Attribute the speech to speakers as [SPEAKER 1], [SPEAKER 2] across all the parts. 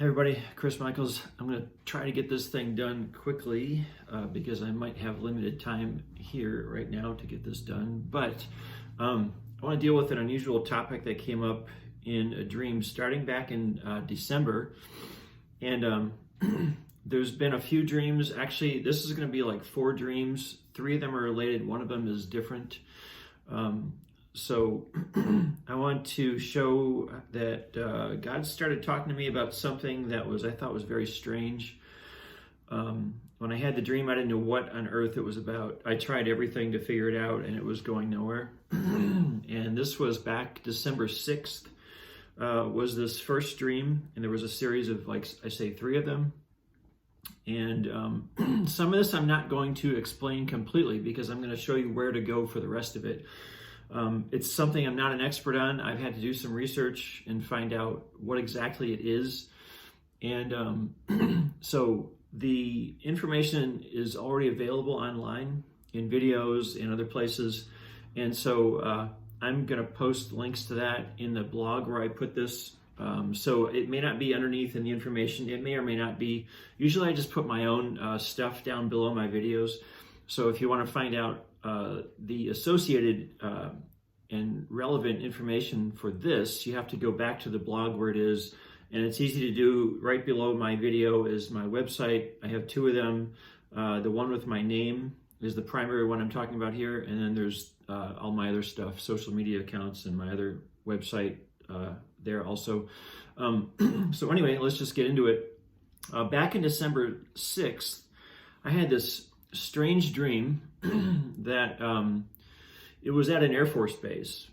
[SPEAKER 1] Hey everybody, Chris Michaels. I'm going to try to get this thing done quickly because I might have limited time here right now to get this done. But I want to deal with an unusual topic that came up in a dream starting back in December. And there's been a few dreams. Actually, this is going to be like 4 dreams. 3 of them are related. One of them is different. So I want to show that God started talking to me about something that I thought was very strange. When I had the dream, I didn't know what on earth it was about. I tried everything to figure it out and it was going nowhere. And this was back December 6th, was this first dream. And there was a series of, like I say, 3 of them. And some of this I'm not going to explain completely because I'm going to show you where to go for the rest of it. It's something I'm not an expert on. I've had to do some research and find out what exactly it is. And so the information is already available online in videos and other places. And so I'm going to post links to that in the blog where I put this. So it may not be underneath in the information. It may or may not be. Usually I just put my own stuff down below my videos. So if you want to find out the associated and relevant information for this, you have to go back to the blog where it is, and it's easy to do. Right below my video is my website. I have 2 of them. The one with my name is the primary one I'm talking about here, and then there's all my other stuff, social media accounts, and my other website there also. So anyway, let's just get into it. Back in December 6th, I had this strange dream that it was at an Air Force base,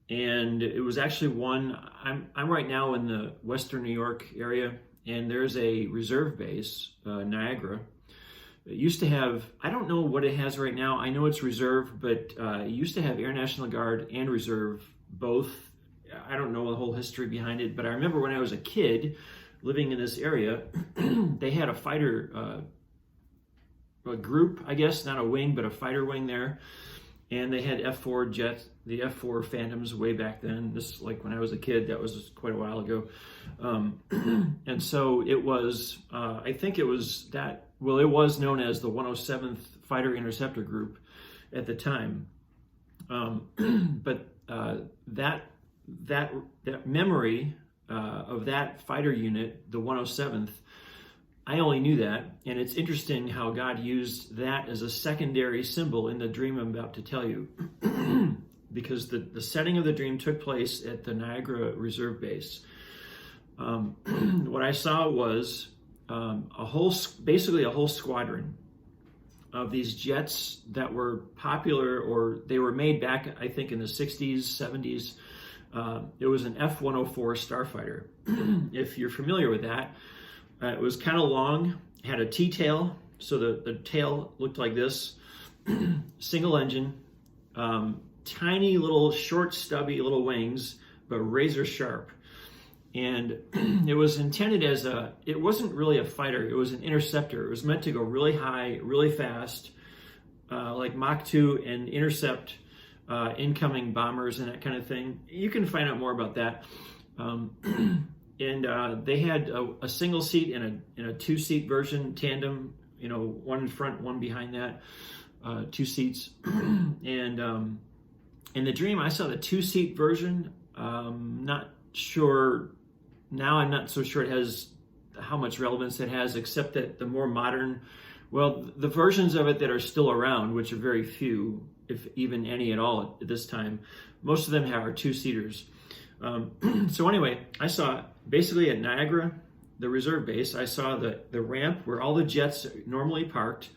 [SPEAKER 1] and it was actually one. I'm right now in the Western New York area, and there's a reserve base, Niagara. It used to have, I don't know what it has right now. I know it's reserve, but it used to have Air National Guard and reserve both. I don't know the whole history behind it, but I remember when I was a kid living in this area, they had a fighter a group, I guess, not a wing, but a fighter wing there. And they had F-4 jets, the F-4 Phantoms way back then. This, like when I was a kid, that was quite a while ago. And so it was, I think it was that, well, it was known as the 107th Fighter Interceptor Group at the time. But that memory of that fighter unit, the 107th, I only knew that, and it's interesting how God used that as a secondary symbol in the dream I'm about to tell you, because the setting of the dream took place at the Niagara Reserve Base. What I saw was basically a whole squadron of these jets that were popular, or they were made back, I think, in the 60s, 70s. It was an F-104 Starfighter. If you're familiar with that, it was kind of long, had a T-tail, so the tail looked like this, single engine, tiny little short stubby little wings, but razor sharp. And it was intended as it wasn't really a fighter, it was an interceptor. It was meant to go really high, really fast, like Mach 2, and intercept incoming bombers and that kind of thing. You can find out more about that. And they had a single seat and a 2-seat version, tandem, one in front, one behind that, 2 seats. And in the dream, I saw the 2-seat version. Not sure, now I'm not so sure it has how much relevance it has, except that the more modern, well, the versions of it that are still around, which are very few, if even any at all at this time, most of them are 2-seaters. So anyway, I saw basically at Niagara, the reserve base, I saw the ramp where all the jets normally parked,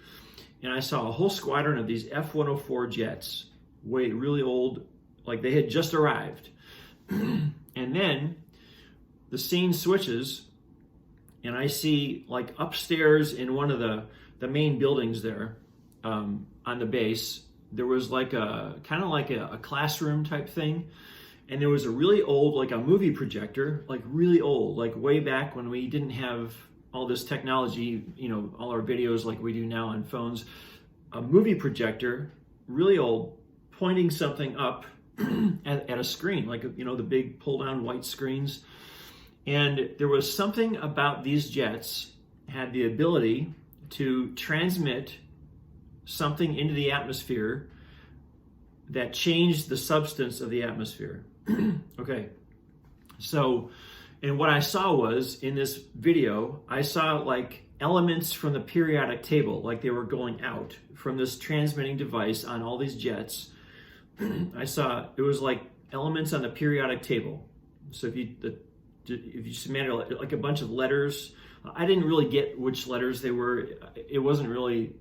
[SPEAKER 1] and I saw a whole squadron of these F-104 jets, really old, like they had just arrived. And then the scene switches, and I see, like, upstairs in one of the main buildings there on the base, there was like kind of like a classroom type thing. And there was a really old, like a movie projector, like really old, like way back when we didn't have all this technology, all our videos like we do now on phones. A movie projector, really old, pointing something up at a screen, like, the big pull-down white screens. And there was something about these jets had the ability to transmit something into the atmosphere that changed the substance of the atmosphere. Okay, so, and what I saw was, in this video, I saw like elements from the periodic table, like they were going out from this transmitting device on all these jets. I saw, it was like elements on the periodic table. So if you submitted like a bunch of letters, I didn't really get which letters they were. It wasn't really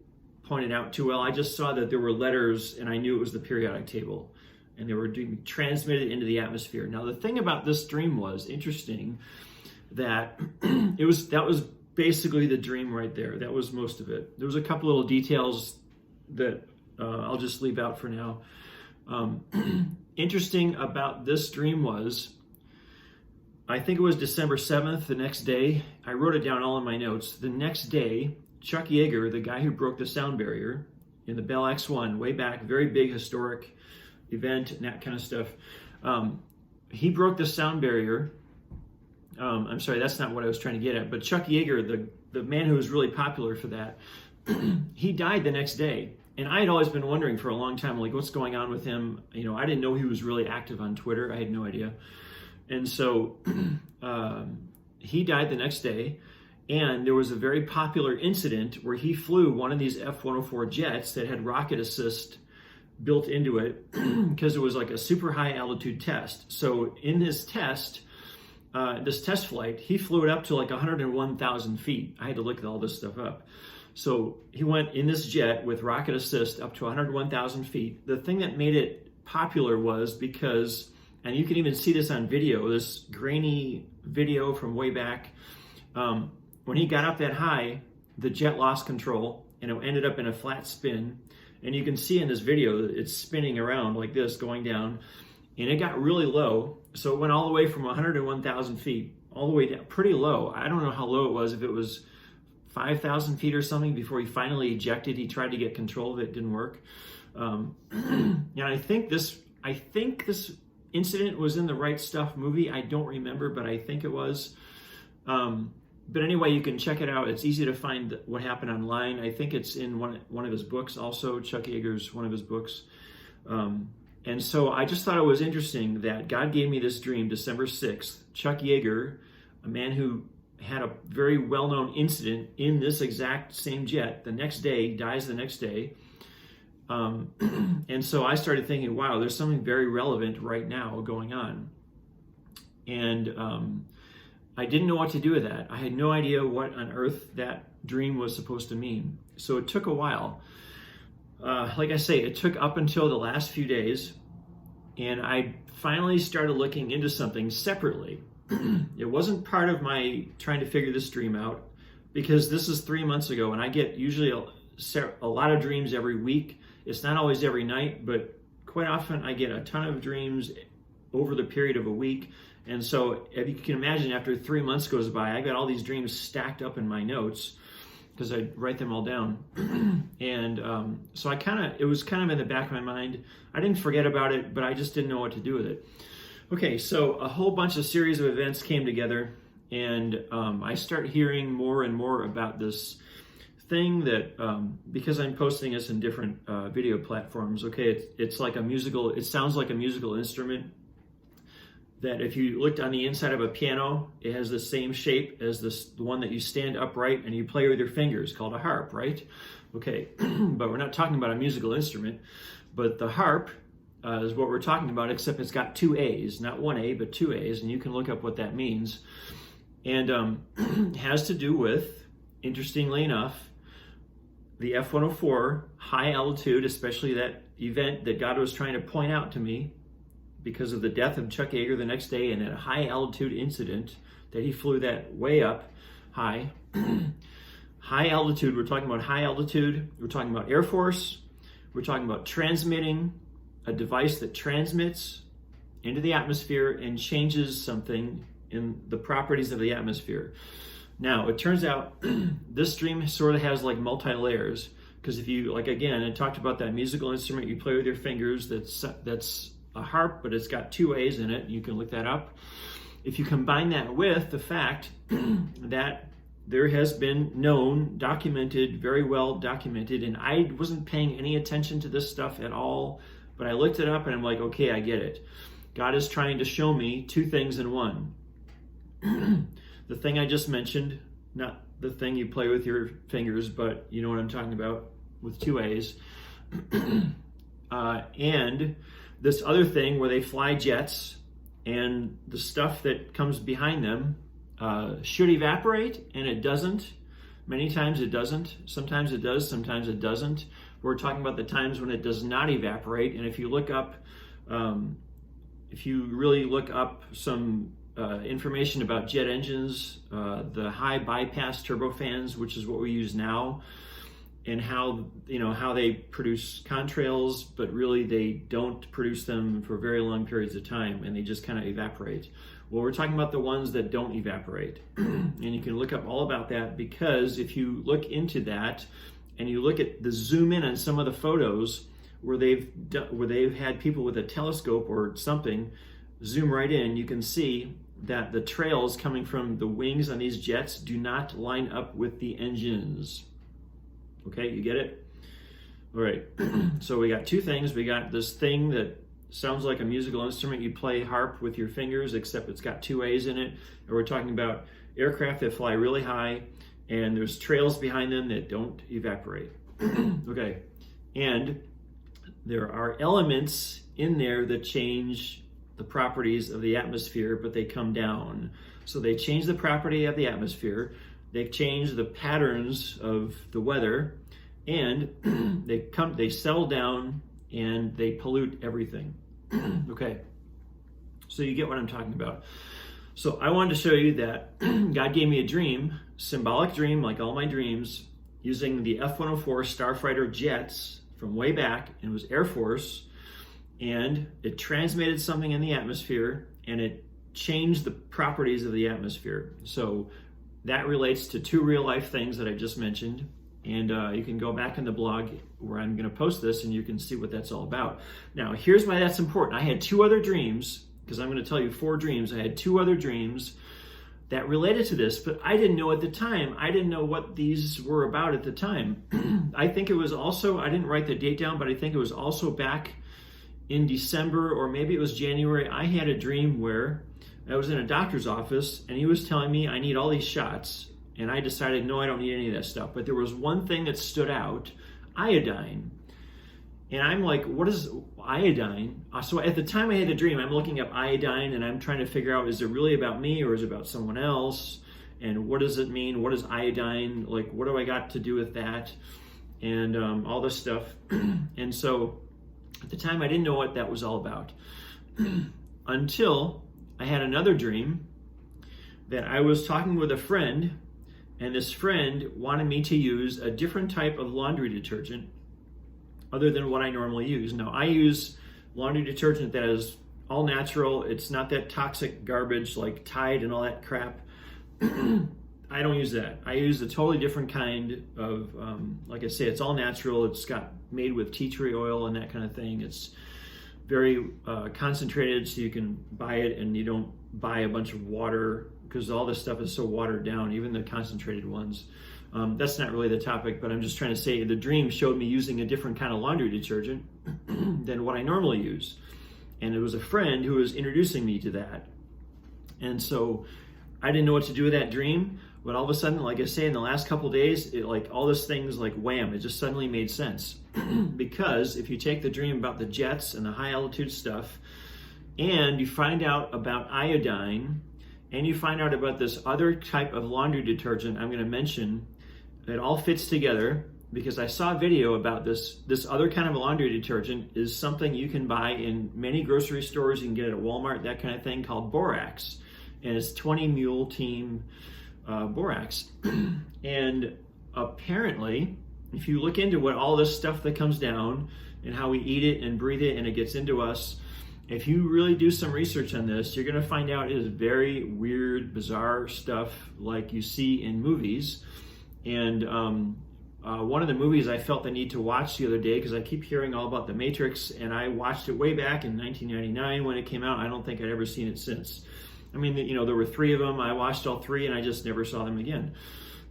[SPEAKER 1] pointed out too well. I just saw that there were letters, and I knew it was the periodic table, and they were being transmitted into the atmosphere. Now, the thing about this dream was interesting, that that was basically the dream right there. That was most of it. There was a couple little details that I'll just leave out for now. Interesting about this dream was, I think it was December 7th, the next day. I wrote it down all in my notes. The next day, Chuck Yeager, the guy who broke the sound barrier in the Bell X-1, way back, very big historic event and that kind of stuff. He broke the sound barrier. I'm sorry, that's not what I was trying to get at. But Chuck Yeager, the man who was really popular for that, he died the next day. And I had always been wondering for a long time, like, what's going on with him? You know, I didn't know he was really active on Twitter. I had no idea. And so he died the next day, and there was a very popular incident where he flew one of these F-104 jets that had rocket assist built into it, because it was like a super high altitude test. So in this test flight, he flew it up to like 101,000 feet. I had to look all this stuff up. So he went in this jet with rocket assist up to 101,000 feet. The thing that made it popular was because, and you can even see this on video, this grainy video from way back. When he got up that high, the jet lost control and it ended up in a flat spin. And you can see in this video that it's spinning around like this, going down. And it got really low. So it went all the way from 101,000 feet, all the way down, pretty low. I don't know how low it was, if it was 5,000 feet or something before he finally ejected. He tried to get control of it, didn't work. And I think this incident was in the Right Stuff movie. I don't remember, but I think it was. But anyway, you can check it out. It's easy to find what happened online. I think it's in one of his books also, Chuck Yeager's one of his books. And so I just thought it was interesting that God gave me this dream December 6th. Chuck Yeager, a man who had a very well-known incident in this exact same jet, the next day, dies the next day. And so I started thinking, wow, there's something very relevant right now going on. And I didn't know what to do with that. I had no idea what on earth that dream was supposed to mean. So it took a while. Like I say, it took up until the last few days, and I finally started looking into something separately. It wasn't part of my trying to figure this dream out, because this is 3 months ago, and I get usually a lot of dreams every week. It's not always every night, but quite often I get a ton of dreams over the period of a week. And so if you can imagine, after 3 months goes by, I got all these dreams stacked up in my notes because I write them all down. And so it was kind of in the back of my mind. I didn't forget about it, but I just didn't know what to do with it. Okay, so a whole bunch of series of events came together, and I start hearing more and more about this thing that, because I'm posting this in different video platforms, okay, it's like it sounds like a musical instrument, that if you looked on the inside of a piano, it has the same shape as the one that you stand upright and you play with your fingers, called a harp, right? Okay, but we're not talking about a musical instrument, but the harp is what we're talking about, except it's got two A's, not one A, but two A's, and you can look up what that means. And has to do with, interestingly enough, the F-104 high altitude, especially that event that God was trying to point out to me because of the death of Chuck Yeager the next day, and that high altitude incident that he flew that way up high. High altitude, we're talking about high altitude, we're talking about Air Force, we're talking about transmitting, a device that transmits into the atmosphere and changes something in the properties of the atmosphere. Now, it turns out this dream sort of has like multi-layers, because if you, like, again, I talked about that musical instrument you play with your fingers, that's a harp, but it's got two A's in it. You can look that up. if you combine that with the fact that there has been known, documented, very well documented, and I wasn't paying any attention to this stuff at all, but I looked it up and I'm like, okay, I get it. God is trying to show me two things in one. The thing I just mentioned, not the thing you play with your fingers, but you know what I'm talking about with two A's. And this other thing where they fly jets and the stuff that comes behind them should evaporate, and it doesn't. Many times it doesn't. Sometimes it does, sometimes it doesn't. We're talking about the times when it does not evaporate. And if you look up, if you really look up some information about jet engines, the high bypass turbofans, which is what we use now, and how they produce contrails, but really they don't produce them for very long periods of time, and they just kind of evaporate. Well, we're talking about the ones that don't evaporate. And you can look up all about that, because if you look into that and you look at the zoom in on some of the photos where they've had people with a telescope or something zoom right in, you can see that the trails coming from the wings on these jets do not line up with the engines. Okay, you get it? All right, so we got two things. We got this thing that sounds like a musical instrument. You play harp with your fingers, except it's got two A's in it. And we're talking about aircraft that fly really high, and there's trails behind them that don't evaporate. Okay, and there are elements in there that change the properties of the atmosphere, but they come down. So they change the property of the atmosphere, they change the patterns of the weather, and they settle down and they pollute everything. Okay, so you get what I'm talking about. So I wanted to show you that God gave me a dream, symbolic dream, like all my dreams, using the F-104 Starfighter jets from way back, and it was Air Force, and it transmitted something in the atmosphere, and it changed the properties of the atmosphere. So that relates to two real life things that I just mentioned. And you can go back in the blog where I'm going to post this, and you can see what that's all about. Now, here's why that's important. I had two other dreams, because I'm going to tell you 4 dreams. I had 2 other dreams that related to this, but I didn't know at the time. I didn't know what these were about at the time. I think it was also, I didn't write the date down, but I think it was also back in December, or maybe it was January. I had a dream where I was in a doctor's office, and he was telling me I need all these shots. And I decided, no, I don't need any of that stuff. But there was one thing that stood out, iodine. And I'm like, what is iodine? So at the time I had the dream, I'm looking up iodine, and I'm trying to figure out, is it really about me or is it about someone else? And what does it mean? What is iodine? Like, what do I got to do with that? And all this stuff. And so at the time I didn't know what that was all about. Until I had another dream that I was talking with a friend, and this friend wanted me to use a different type of laundry detergent other than what I normally use. Now, I use laundry detergent that is all natural. It's not that toxic garbage like Tide and all that crap. I don't use that. I use a totally different kind of, like I say, it's all natural. It's got made with tea tree oil and that kind of thing. It's very concentrated, so you can buy it and you don't buy a bunch of water, because all this stuff is so watered down, even the concentrated ones. That's not really the topic, but I'm just trying to say the dream showed me using a different kind of laundry detergent than what I normally use. And it was a friend who was introducing me to that. And so I didn't know what to do with that dream, but all of a sudden, like I say, in the last couple of days, it, like all this things like wham, it just suddenly made sense. Because if you take the dream about the jets and the high altitude stuff, and you find out about iodine, and you find out about this other type of laundry detergent I'm going to mention, it all fits together, because I saw a video about this other kind of laundry detergent is something you can buy in many grocery stores. You can get it at Walmart, that kind of thing, called borax. And it's 20 mule team borax. And apparently, if you look into what all this stuff that comes down and how we eat it and breathe it and it gets into us, if you really do some research on this, you're going to find out it is very weird, bizarre stuff like you see in movies. And one of the movies I felt the need to watch the other day, because I keep hearing all about The Matrix, and I watched it way back in 1999 when it came out. I don't think I'd ever seen it since. I mean, there were 3 of them. I watched all 3 and I just never saw them again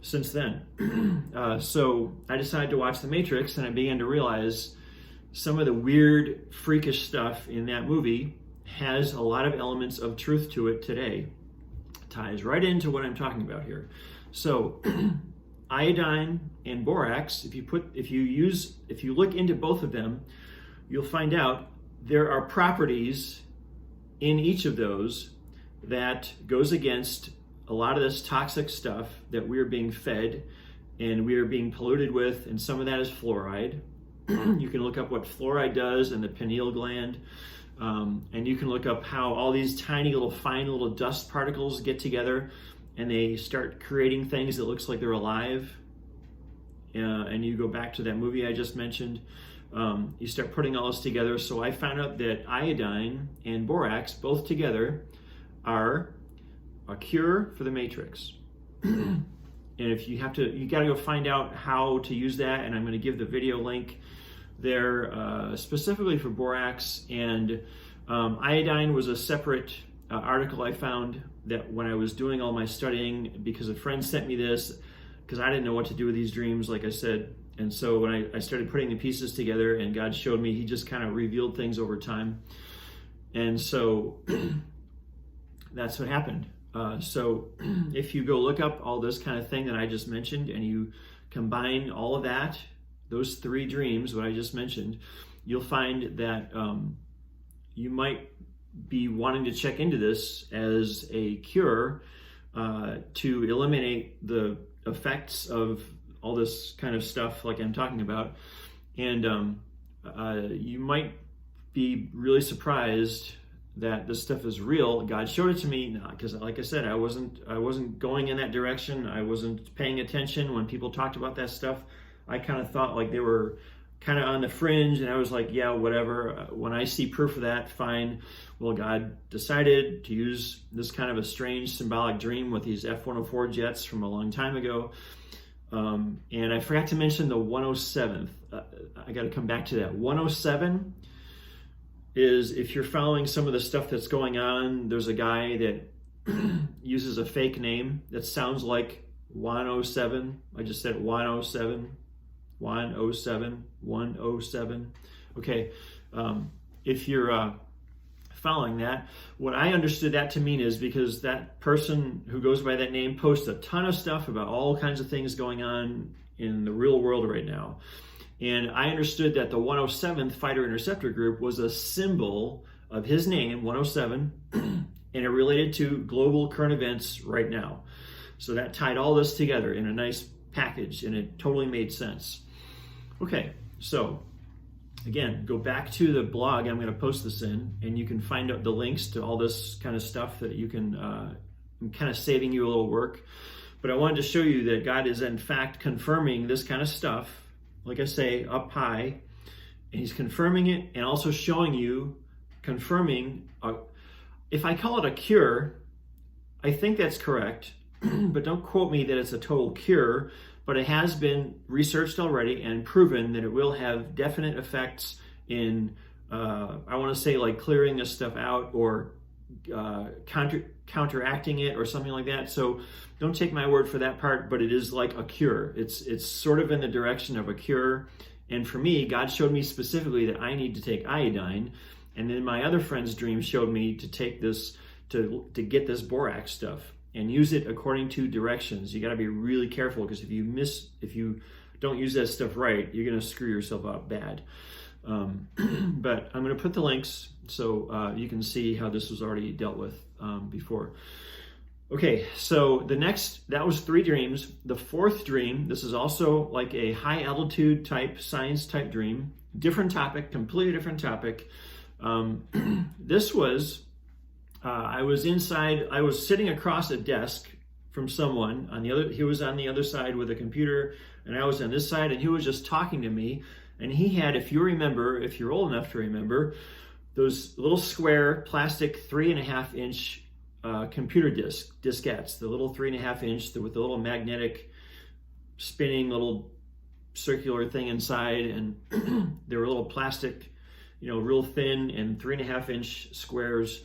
[SPEAKER 1] since then. So I decided to watch The Matrix, and I began to realize some of the weird, freakish stuff in that movie has a lot of elements of truth to it today. Ties right into what I'm talking about here. So iodine and borax, if you look into both of them, you'll find out there are properties in each of those that goes against a lot of this toxic stuff that we're being fed and we are being polluted with, and some of that is fluoride. You can look up what fluoride does in the pineal gland, and you can look up how all these tiny little fine little dust particles get together and they start creating things that looks like they're alive. And you go back to that movie I just mentioned. You start putting all this together. So I found out that iodine and borax both together are a cure for the matrix. And if you got to go find out how to use that, and I'm going to give the video link there specifically for borax. And iodine was a separate article I found that when I was doing all my studying, because a friend sent me this, because I didn't know what to do with these dreams, like I said. And so when I started putting the pieces together and God showed me, he just kind of revealed things over time. And so that's what happened. So if you go look up all this kind of thing that I just mentioned and you combine all of that, those 3 dreams, what I just mentioned, you'll find that you might be wanting to check into this as a cure to eliminate the effects of all this kind of stuff like I'm talking about. And you might be really surprised that this stuff is real. God showed it to me because, like I said, I wasn't going in that direction. I wasn't paying attention when people talked about that stuff. I kind of thought like they were kind of on the fringe, and I was like, yeah, whatever. When I see proof of that, fine. Well, God decided to use this kind of a strange symbolic dream with these F-104 jets from a long time ago. And I forgot to mention the 107th. I got to come back to that. 107 is, if you're following some of the stuff that's going on, there's a guy that uses a fake name that sounds like 107. I just said 107. 107, 107. Okay, if you're following that, what I understood that to mean is because that person who goes by that name posts a ton of stuff about all kinds of things going on in the real world right now. And I understood that the 107th Fighter Interceptor Group was a symbol of his name, 107, and it related to global current events right now. So that tied all this together in a nice package, and it totally made sense. Okay, so again, go back to the blog I'm going to post this in, and you can find out the links to all this kind of stuff that you can, I'm kind of saving you a little work. But I wanted to show you that God is in fact confirming this kind of stuff, like I say, up high, and he's confirming it and also showing you, confirming, if I call it a cure, I think that's correct, but don't quote me that it's a total cure. But it has been researched already and proven that it will have definite effects in, I want to say like clearing this stuff out or counteracting it or something like that. So don't take my word for that part, but it is like a cure. It's sort of in the direction of a cure. And for me, God showed me specifically that I need to take iodine. And then my other friend's dream showed me to take this, to get this borax stuff and use it according to directions. You got to be really careful, because if you don't use that stuff right, you're going to screw yourself up bad. But I'm going to put the links so you can see how this was already dealt with before. Okay, so that was 3 dreams. The 4th dream, this is also like a high altitude type, science type dream. Different topic, completely different topic. This was, I was sitting across a desk from someone he was on the other side with a computer, and I was on this side, and he was just talking to me. And he had, if you're old enough to remember, those little square plastic 3.5-inch computer diskettes, the little 3.5-inch with the little magnetic spinning little circular thing inside, and they were little plastic, real thin and 3.5-inch squares.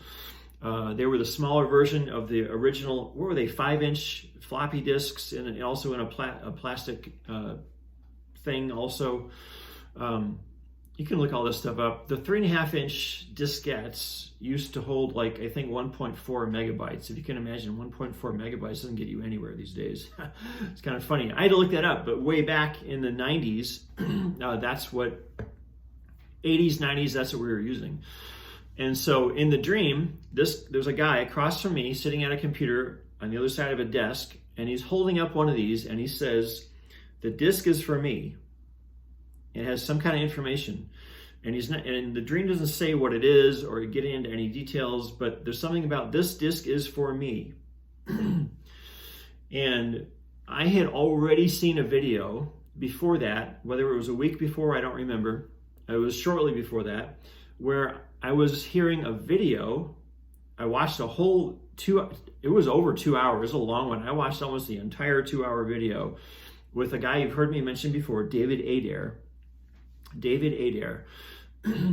[SPEAKER 1] They were the smaller version of the original, what were they, 5-inch floppy disks, and also in a plastic thing also. You can look all this stuff up. The 3.5-inch diskettes used to hold, like, I think 1.4 megabytes. If you can imagine, 1.4 megabytes doesn't get you anywhere these days. It's kind of funny. I had to look that up, but way back in the 90s, that's what, 80s, 90s, that's what we were using. And so in the dream, there's a guy across from me sitting at a computer on the other side of a desk, and he's holding up one of these, and he says, "The disk is for me." It has some kind of information, and the dream doesn't say what it is or get into any details, but there's something about this disk is for me. And I had already seen a video before that, whether it was a week before, I don't remember. It was shortly before that, where I was hearing a video. I watched a whole it was over 2 hours, it was a long one. I watched almost the entire 2-hour video with a guy you've heard me mention before, David Adair. David Adair.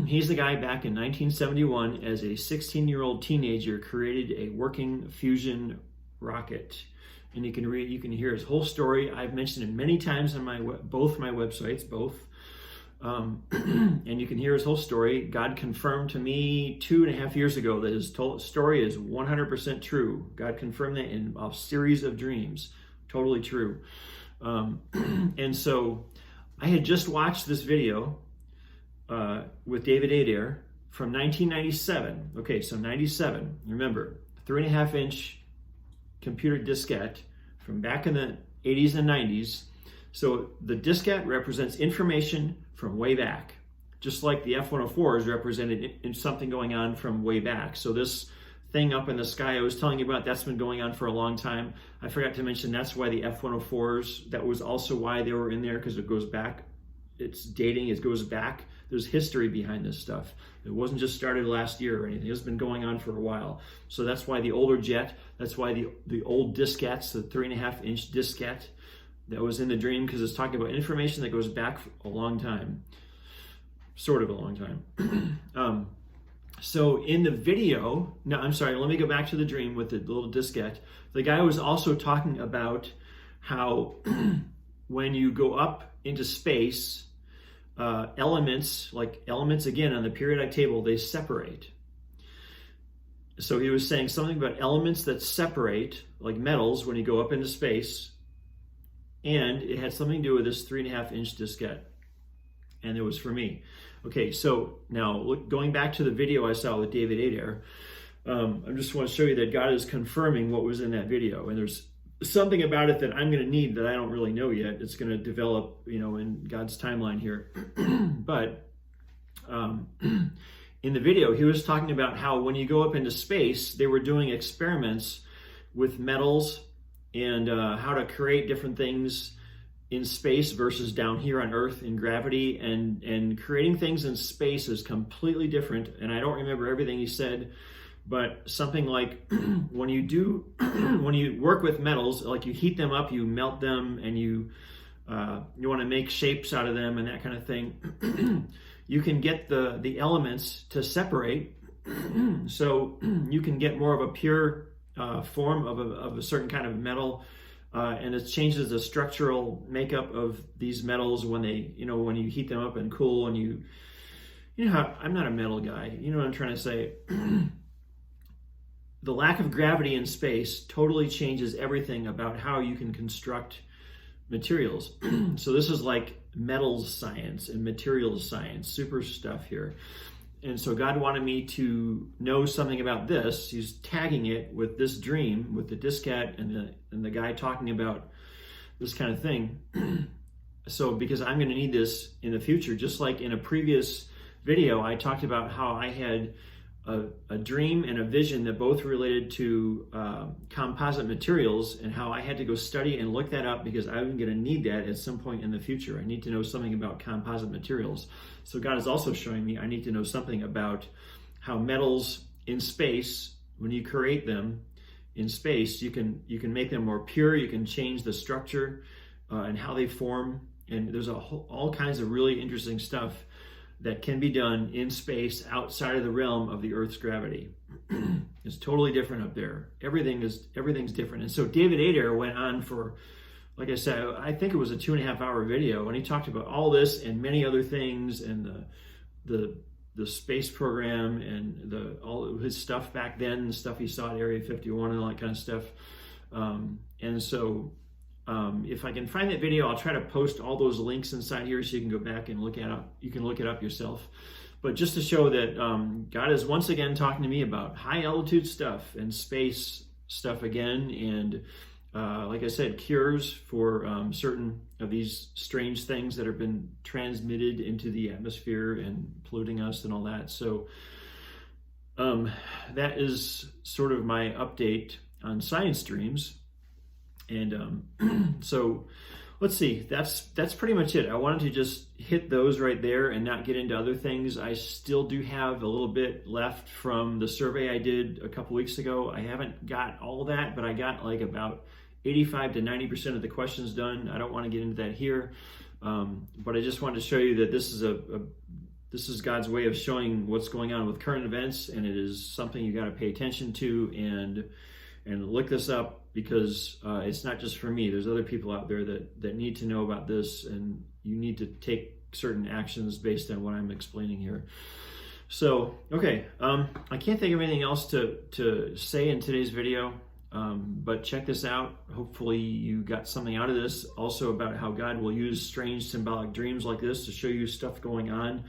[SPEAKER 1] He's the guy back in 1971, as a 16-year-old teenager, created a working fusion rocket. And you can hear his whole story. I've mentioned it many times on both my websites, and you can hear his whole story. God confirmed to me 2.5 years ago that his story is 100% true. God confirmed that in a series of dreams. Totally true. And so I had just watched this video with David Adair from 1997. Okay, so 97. Remember, 3.5-inch computer diskette from back in the 80s and 90s. So the diskette represents information from way back, just like the F-104 is represented in something going on from way back. So this thing up in the sky I was telling you about, that's been going on for a long time. I forgot to mention that's why the F-104s, that was also why they were in there, because it goes back. It's dating, it goes back. There's history behind this stuff. It wasn't just started last year or anything. It's been going on for a while. So that's why the older jet, that's why the old diskettes, the 3.5-inch diskette that was in the dream, because it's talking about information that goes back a long time, sort of a long time. So in the video, no, I'm sorry, let me go back to the dream with the little diskette. The guy was also talking about how when you go up into space, elements again on the periodic table, they separate. So he was saying something about elements that separate, like metals, when you go up into space, and it had something to do with this 3.5-inch diskette, and it was for me. Okay, so now going back to the video I saw with David Adair, I just want to show you that God is confirming what was in that video, and there's something about it that I'm going to need that I don't really know yet. It's going to develop, in God's timeline here. But in the video, he was talking about how when you go up into space, they were doing experiments with metals and how to create different things in space versus down here on Earth in gravity, and creating things in space is completely different. And I don't remember everything he said, but something like when you work with metals, like you heat them up, you melt them, and you want to make shapes out of them and that kind of thing, you can get the elements to separate, so you can get more of a pure form of a certain kind of metal, and it changes the structural makeup of these metals when they, when you heat them up and cool, and you know how, I'm not a metal guy, you know what I'm trying to say. The lack of gravity in space totally changes everything about how you can construct materials. So this is like metals science and materials science, super stuff here. And so God wanted me to know something about this. He's tagging it with this dream, with the diskette and the guy talking about this kind of thing. So because I'm going to need this in the future, just like in a previous video, I talked about how I had a dream and a vision that both related to composite materials, and how I had to go study and look that up because I'm going to need that at some point in the future. I need to know something about composite materials. So God is also showing me I need to know something about how metals in space, when you create them in space, you can make them more pure, you can change the structure and how they form, and there's all kinds of really interesting stuff that can be done in space outside of the realm of the Earth's gravity. It's totally different up there. Everything's different. And so David Adair went on for, like I said, I think it was a 2.5-hour video, and he talked about all this and many other things, and the space program, and all of his stuff back then, the stuff he saw at Area 51 and all that kind of stuff. And so if I can find that video, I'll try to post all those links inside here so you can go back and you can look it up yourself. But just to show that God is once again talking to me about high altitude stuff and space stuff again, and like I said, cures for certain of these strange things that have been transmitted into the atmosphere and polluting us and all that. So that is sort of my update on science dreams. And so let's see, that's pretty much it. I wanted to just hit those right there and not get into other things. I still do have a little bit left from the survey I did a couple weeks ago. I haven't got all that, but I got like about 85 to 90% of the questions done. I don't want to get into that here, but I just wanted to show you that this is God's way of showing what's going on with current events, and it is something you got to pay attention to and look this up, because it's not just for me. There's other people out there that need to know about this, and you need to take certain actions based on what I'm explaining here. So, okay, I can't think of anything else to say in today's video, but check this out. Hopefully you got something out of this, also about how God will use strange symbolic dreams like this to show you stuff going on.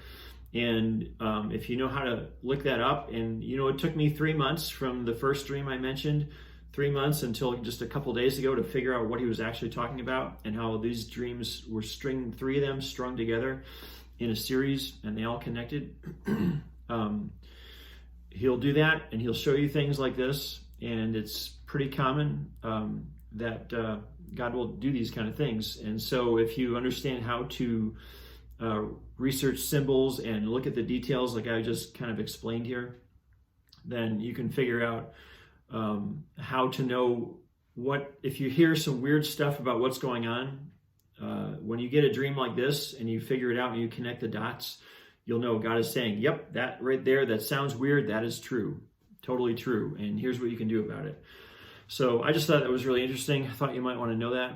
[SPEAKER 1] And if you know how to look that up, and it took me 3 months from the first dream I mentioned, 3 months until just a couple days ago, to figure out what he was actually talking about, and how these dreams were three of them strung together in a series, and they all connected. He'll do that, and he'll show you things like this, and it's pretty common that God will do these kind of things. And so if you understand how to research symbols and look at the details like I just kind of explained here, then you can figure out how to know if you hear some weird stuff about what's going on. When you get a dream like this and you figure it out and you connect the dots, you'll know God is saying, yep, that right there, that sounds weird, that is true, totally true, and here's what you can do about it. So I just thought that was really interesting. I thought you might want to know that.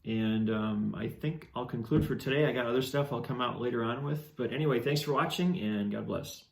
[SPEAKER 1] And I think I'll conclude for today. I got other stuff I'll come out later on with. But anyway, thanks for watching, and God bless.